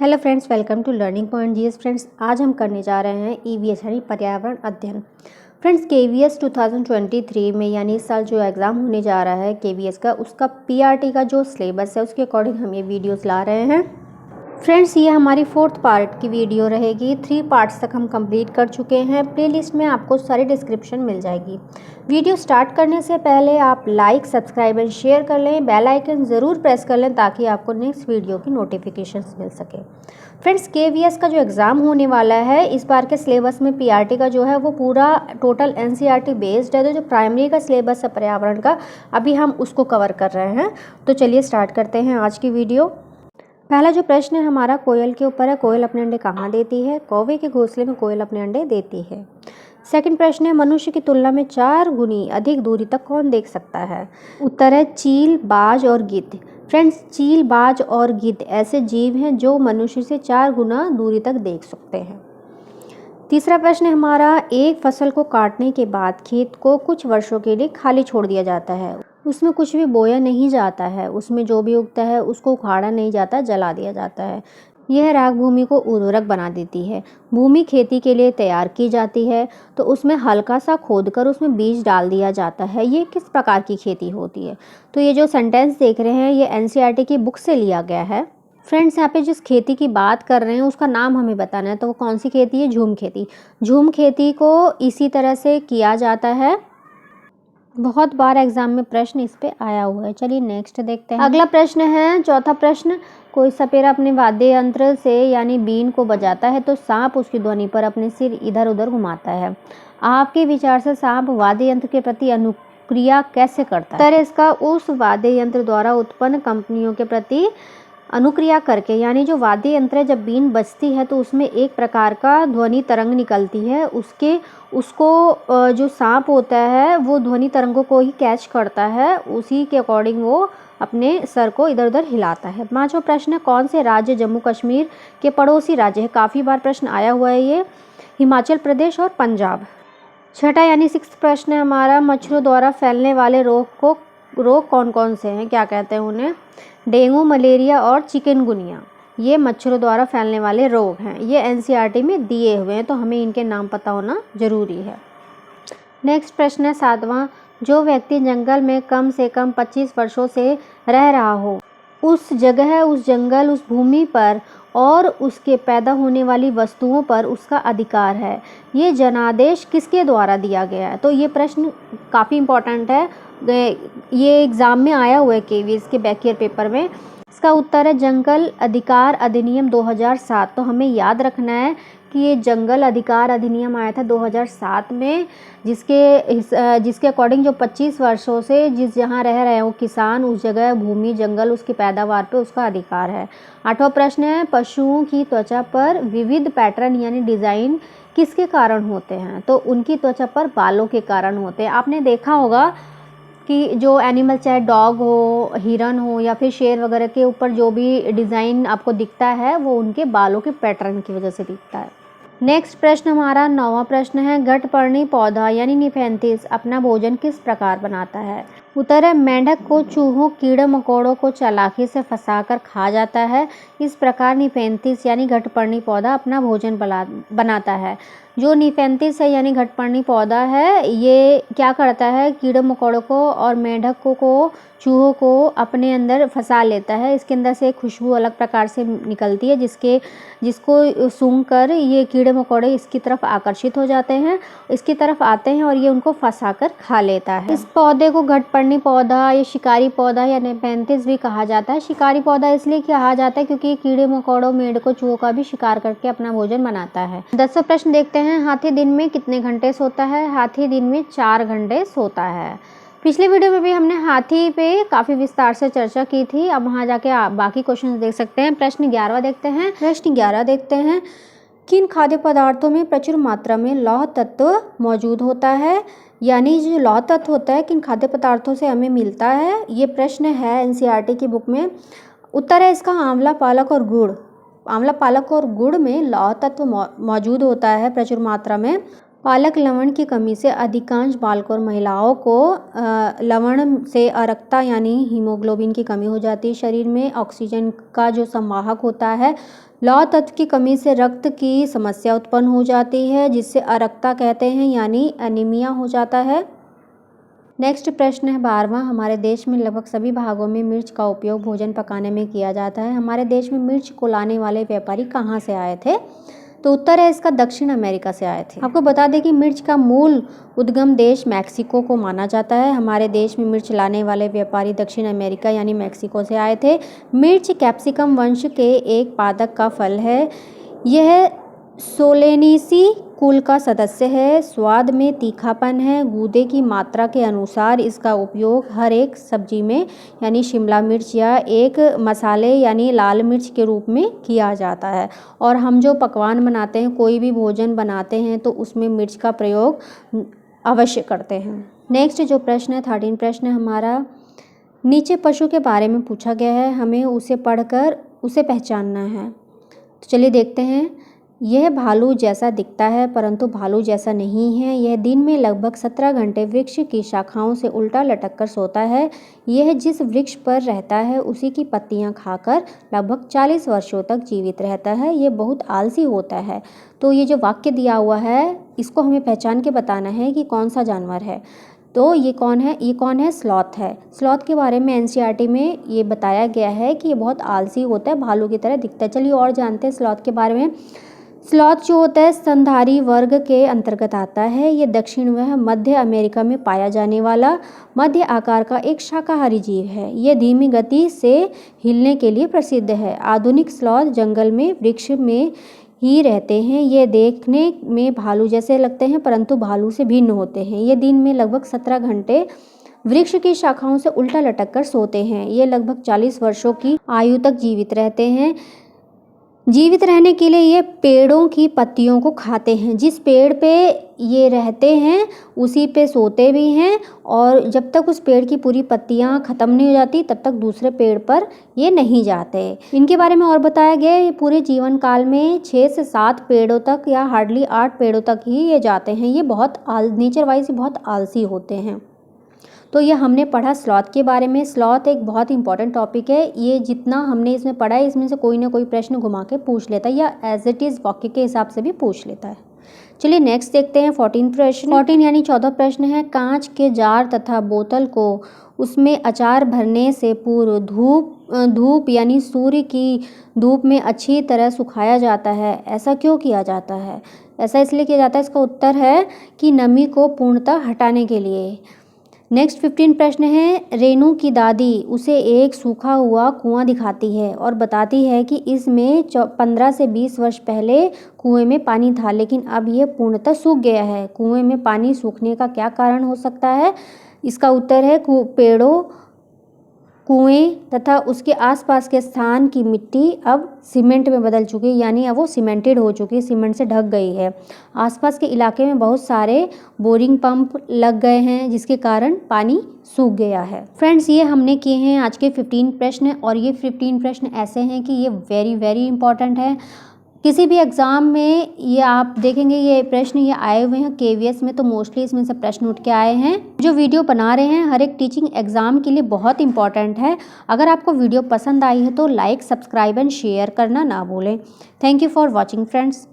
Hello friends, welcome to learning point GS. Friends, आज हम करने जा रहे हैं ईवीएस यानी पर्यावरण अध्ययन। फ्रेंड्स, केवीएस 2023 में यानी इस साल जो एग्ज़ाम होने जा रहा है केवीएस का, उसका पीआरटी का जो सिलेबस है उसके अकॉर्डिंग हम ये वीडियोस ला रहे हैं। फ्रेंड्स, ये हमारी 4th पार्ट की वीडियो रहेगी। 3 पार्ट्स तक हम कंप्लीट कर चुके हैं। प्लेलिस्ट में आपको सारी डिस्क्रिप्शन मिल जाएगी। वीडियो स्टार्ट करने से पहले आप लाइक, सब्सक्राइब एंड शेयर कर लें। बेल आइकन ज़रूर प्रेस कर लें ताकि आपको नेक्स्ट वीडियो की नोटिफिकेशंस मिल सके। फ्रेंड्स, केवीएस का जो एग्ज़ाम होने वाला है इस बार के सिलेबस में पीआरटी का जो है वो पूरा टोटल एनसीईआरटी बेस्ड है। तो जो प्राइमरी का सिलेबस है पर्यावरण का, अभी हम उसको कवर कर रहे हैं। तो चलिए स्टार्ट करते हैं आज की वीडियो। पहला जो प्रश्न है हमारा कोयल के ऊपर है। कोयल अपने अंडे कहाँ देती है? कौवे के घोंसले में कोयल अपने अंडे देती है। सेकंड प्रश्न है मनुष्य की तुलना में 4 गुनी अधिक दूरी तक कौन देख सकता है? उत्तर है चील, बाज और गिद्ध। फ्रेंड्स, चील, बाज और गिद्ध ऐसे जीव हैं जो मनुष्य से 4 गुना दूरी तक देख सकते हैं। तीसरा प्रश्न है हमारा, एक फसल को काटने के बाद खेत को कुछ वर्षों के लिए खाली छोड़ दिया जाता है। उसमें कुछ भी बोया नहीं जाता है, उसमें जो भी उगता है उसको उखाड़ा नहीं जाता, जला दिया जाता है। यह राख भूमि को उर्वरक बना देती है। भूमि खेती के लिए तैयार की जाती है तो उसमें हल्का सा खोदकर उसमें बीज डाल दिया जाता है। ये किस प्रकार की खेती होती है? तो ये जो सेंटेंस देख रहे हैं ये एनसीईआरटी की बुक से लिया गया है। फ्रेंड्स, यहाँ पे जिस खेती की बात कर रहे हैं उसका नाम हमें बताना है। तो वो कौन सी खेती है? झूम खेती। झूम खेती को इसी तरह से किया जाता है। बहुत बार एग्जाम में प्रश्न इस पे आया हुआ है। चलिए नेक्स्ट देखते हैं। अगला प्रश्न है चौथा प्रश्न, कोई सपेरा अपने वाद्य यंत्र से यानी बीन को बजाता है तो सांप उसकी ध्वनि पर अपने सिर इधर उधर घुमाता है। आपके विचार से सांप वाद्य यंत्र के प्रति अनुक्रिया कैसे करता है? तर इसका उस वाद्य यंत्र द्वारा उत्पन्न कंपनियों के प्रति अनुक्रिया करके, यानी जो वाद्य यंत्र है जब बीन बजती है तो उसमें एक प्रकार का ध्वनि तरंग निकलती है। उसको जो सांप होता है वो ध्वनि तरंगों को ही कैच करता है, उसी के अकॉर्डिंग वो अपने सर को इधर उधर हिलाता है। पांचवा प्रश्न है कौन से राज्य जम्मू कश्मीर के पड़ोसी राज्य है? काफ़ी बार प्रश्न आया हुआ है ये। हिमाचल प्रदेश और पंजाब। छठा यानी 6th प्रश्न है हमारा, मच्छरों द्वारा फैलने वाले रोग कौन कौन से हैं? क्या कहते हैं उन्हें? डेंगू, मलेरिया और चिकनगुनिया, ये मच्छरों द्वारा फैलने वाले रोग हैं। ये एनसीईआरटी में दिए हुए हैं तो हमें इनके नाम पता होना जरूरी है। नेक्स्ट प्रश्न है 7वां, जो व्यक्ति जंगल में कम से कम 25 वर्षों से रह रहा हो उस जगह, उस जंगल, उस भूमि पर और उसके पैदा होने वाली वस्तुओं पर उसका अधिकार है। ये जनादेश किसके द्वारा दिया गया है? तो ये प्रश्न काफ़ी इम्पोर्टेंट है, ये एग्ज़ाम में आया हुआ है केवीएस के बैक ईयर पेपर में। इसका उत्तर है जंगल अधिकार अधिनियम 2007। तो हमें याद रखना है कि ये जंगल अधिकार अधिनियम आया था 2007 में, जिसके अकॉर्डिंग जो 25 वर्षों से जिस जहाँ रह रहे हैं वो किसान, उस जगह भूमि, जंगल, उसकी पैदावार पे उसका अधिकार है। 8वां प्रश्न है पशुओं की त्वचा पर विविध पैटर्न यानी डिज़ाइन किसके कारण होते हैं? तो उनकी त्वचा पर बालों के कारण होते हैं। आपने देखा होगा कि जो एनिमल, चाहे डॉग हो, हिरन हो या फिर शेर वगैरह के ऊपर जो भी डिज़ाइन आपको दिखता है वो उनके बालों के पैटर्न की वजह से दिखता है। नेक्स्ट प्रश्न हमारा 9वां प्रश्न है, घटपर्णी पौधा यानी निफेंथिस अपना भोजन किस प्रकार बनाता है? उत्तर है मेंढक को चूहों, कीड़े मकोड़ों को चालाकी से फंसाकर खा जाता है। इस प्रकार निफेंथिस यानी घटपर्णी पौधा अपना भोजन बनाता है। जो निफेंथिस है यानी घटपर्णी पौधा है, ये क्या करता है? कीड़े मकोड़ों को और मेंढकों को, चूहों को अपने अंदर फंसा लेता है। इसके अंदर से खुशबू अलग प्रकार से निकलती है जिसको सूंघकर ये कीड़े मकोड़े इसकी तरफ आकर्षित हो जाते हैं, इसकी तरफ आते हैं और ये उनको फंसाकर खा लेता है। इस पौधे को घटपर्णी पौधा या शिकारी पौधा या निफेंथिस भी कहा जाता है। शिकारी पौधा इसलिए कहा जाता है क्योंकि कीड़े मकोड़ों, मेंढकों, चूहों का भी शिकार करके अपना भोजन बनाता है। 10वां प्रश्न देखते हैं, हाथी दिन में कितने घंटे सोता है? हाथी दिन में 4 घंटे सोता है। पिछले वीडियो में भी हमने हाथी पे काफ़ी विस्तार से चर्चा की थी। अब वहाँ जाके आप बाकी क्वेश्चन देख सकते हैं। प्रश्न 11वां देखते हैं। प्रश्न 11 देखते हैं, किन खाद्य पदार्थों में प्रचुर मात्रा में लौह तत्व मौजूद होता है? यानी जो लौह तत्व होता है किन खाद्य पदार्थों से हमें मिलता है? ये प्रश्न है एनसीईआरटी की बुक में। उत्तर है इसका आंवला, पालक और गुड़। आंवला, पालक और गुड़ में लौह तत्व मौजूद होता है प्रचुर मात्रा में। पालक लवण की कमी से अधिकांश बालकों और महिलाओं को लवण से अरक्ता यानी हीमोग्लोबिन की कमी हो जाती है। शरीर में ऑक्सीजन का जो संवाहक होता है लौह तत्व की कमी से रक्त की समस्या उत्पन्न हो जाती है, जिससे अरक्तता कहते हैं, यानी एनीमिया हो जाता है। नेक्स्ट प्रश्न है 12वां, हमारे देश में लगभग सभी भागों में मिर्च का उपयोग भोजन पकाने में किया जाता है। हमारे देश में मिर्च को लाने वाले व्यापारी कहाँ से आए थे? तो उत्तर है इसका दक्षिण अमेरिका से आए थे। आपको बता दें कि मिर्च का मूल उद्गम देश मैक्सिको को माना जाता है। हमारे देश में मिर्च लाने वाले व्यापारी दक्षिण अमेरिका यानी मैक्सिको से आए थे। मिर्च कैप्सिकम वंश के एक पादप का फल है। यह सोलेनेसी कुल का सदस्य है। स्वाद में तीखापन है। गूदे की मात्रा के अनुसार इसका उपयोग हर एक सब्जी में यानी शिमला मिर्च या एक मसाले यानी लाल मिर्च के रूप में किया जाता है। और हम जो पकवान बनाते हैं, कोई भी भोजन बनाते हैं, तो उसमें मिर्च का प्रयोग अवश्य करते हैं। नेक्स्ट जो प्रश्न है 13 प्रश्न है हमारा, नीचे पशु के बारे में पूछा गया है, हमें उसे पढ़कर उसे पहचानना है। तो चलिए देखते हैं। यह भालू जैसा दिखता है परंतु भालू जैसा नहीं है। यह दिन में लगभग 17 घंटे वृक्ष की शाखाओं से उल्टा लटक कर सोता है। यह जिस वृक्ष पर रहता है उसी की पत्तियां खाकर लगभग 40 वर्षों तक जीवित रहता है। यह बहुत आलसी होता है। तो ये जो वाक्य दिया हुआ है इसको हमें पहचान के बताना है कि कौन सा जानवर है। तो ये कौन है? ये कौन है? स्लॉथ है। स्लॉथ के बारे में एनसीईआरटी में ये बताया गया है कि ये बहुत आलसी होता है, भालू की तरह दिखता है। चलिए और जानते हैं स्लॉथ के बारे में। स्लॉथ जो होता है स्तनधारी वर्ग के अंतर्गत आता है। ये दक्षिण व मध्य अमेरिका में पाया जाने वाला मध्य आकार का एक शाकाहारी जीव है। ये धीमी गति से हिलने के लिए प्रसिद्ध है। आधुनिक स्लॉथ जंगल में वृक्ष में ही रहते हैं। ये देखने में भालू जैसे लगते हैं परंतु भालू से भिन्न होते हैं। ये दिन में लगभग 17 घंटे वृक्ष की शाखाओं से उल्टा लटक कर सोते हैं। ये लगभग 40 वर्षों की आयु तक जीवित रहते हैं। जीवित रहने के लिए ये पेड़ों की पत्तियों को खाते हैं। जिस पेड़ पे ये रहते हैं उसी पे सोते भी हैं, और जब तक उस पेड़ की पूरी पत्तियां ख़त्म नहीं हो जाती तब तक दूसरे पेड़ पर ये नहीं जाते। इनके बारे में और बताया गया है, ये पूरे जीवन काल में 6 से 7 पेड़ों तक या हार्डली 8 पेड़ों तक ही ये जाते हैं। ये बहुत नेचर वाइज बहुत आलसी होते हैं। तो ये हमने पढ़ा स्लॉथ के बारे में। स्लॉथ एक बहुत इंपॉर्टेंट टॉपिक है। ये जितना हमने इसमें पढ़ा है इसमें से कोई ना कोई प्रश्न घुमा के पूछ लेता है या एज इट इज़ वाक्य के हिसाब से भी पूछ लेता है। चलिए नेक्स्ट देखते हैं 14 प्रश्न। 14 यानी 14 प्रश्न है, कांच के जार तथा बोतल को उसमें अचार भरने से पूर्व धूप यानी सूर्य की धूप में अच्छी तरह सुखाया जाता है। ऐसा क्यों किया जाता है? ऐसा इसलिए किया जाता है, इसका उत्तर है कि नमी को पूर्णतः हटाने के लिए। नेक्स्ट 15 प्रश्न है, रेनू की दादी उसे एक सूखा हुआ कुआं दिखाती है और बताती है कि इसमें 15 से 20 वर्ष पहले कुएं में पानी था, लेकिन अब यह पूर्णतः सूख गया है। कुएं में पानी सूखने का क्या कारण हो सकता है? इसका उत्तर है पेड़ों, कुएं तथा उसके आसपास के स्थान की मिट्टी अब सीमेंट में बदल चुकी है, यानी अब वो सीमेंटेड हो चुकी है, सीमेंट से ढक गई है। आसपास के इलाके में बहुत सारे बोरिंग पंप लग गए हैं जिसके कारण पानी सूख गया है। फ्रेंड्स, ये हमने किए हैं आज के 15 प्रश्न, और ये 15 प्रश्न ऐसे हैं कि ये वेरी इंपॉर्टेंट है। किसी भी एग्ज़ाम में ये आप देखेंगे ये प्रश्न ये आए हुए हैं केवीएस में, तो मोस्टली इसमें से प्रश्न उठ के आए हैं। जो वीडियो बना रहे हैं हर एक टीचिंग एग्ज़ाम के लिए बहुत इंपॉर्टेंट है। अगर आपको वीडियो पसंद आई है तो लाइक, सब्सक्राइब एंड शेयर करना ना भूलें। Thank you for watching friends.